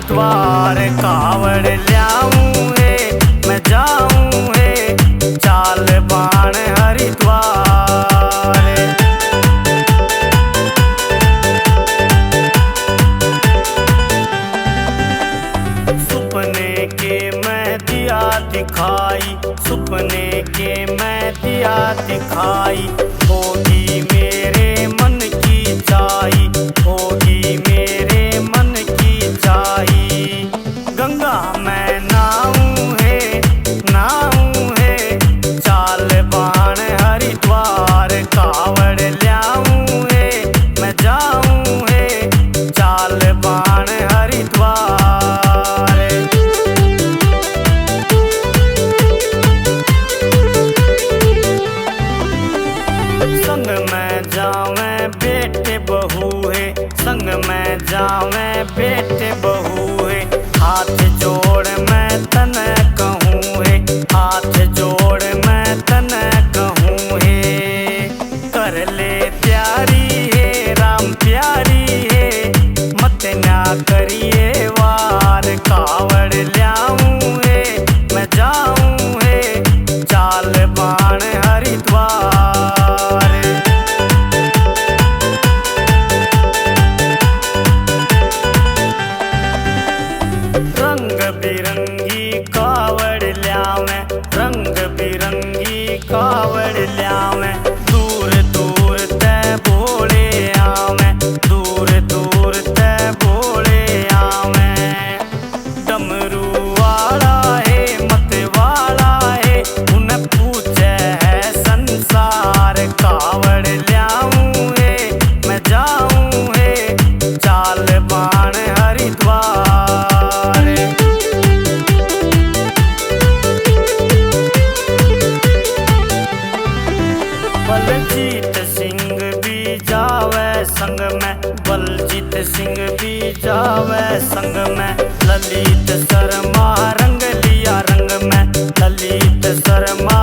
हरिद्वार कावड़ ल्याऊं है मैं जाऊं है चाल बाण हरिद्वार। सुपने के मैं दिया दिखाई सुपने के मैं दिया दिखाई होगी मेरे मन की चाही होगी मेरे मन की चाही। गंगा मैं नाऊं है चाल बाण हरिद्वार कावड़ ल्याऊं है मैं जाऊं है चाल बाण हरिद्वार। संग में जावे बेटे बहू है संग में जावे बेटे बहू है हाथ जोड़ मैं तन कहूँ है हाथ जोड़ मैं तन कहूँ है। कर ले प्यारी है राम प्यारी है मत ना करिए वार कावड़ ल्याऊं है मैं जाऊं है चाल बाण हरिद्वार। रंग बिरंगी कावड़ ल्यावे रंग बिरंगी कावड़ ल्यावे दूर दूर ते बोले आवे दूर दूर ते बोले आवे। डमरू वाला है मत वाला है उन्हें पूछे है संसार कावड़ ल्याऊं है मैं जाऊं है चाल बाण हरिद्वार। बलजीत सिंह भी जावे संग में बलजीत सिंह भी जावे संग में ललित शर्मा रंग लिया रंग में ललित शर्मा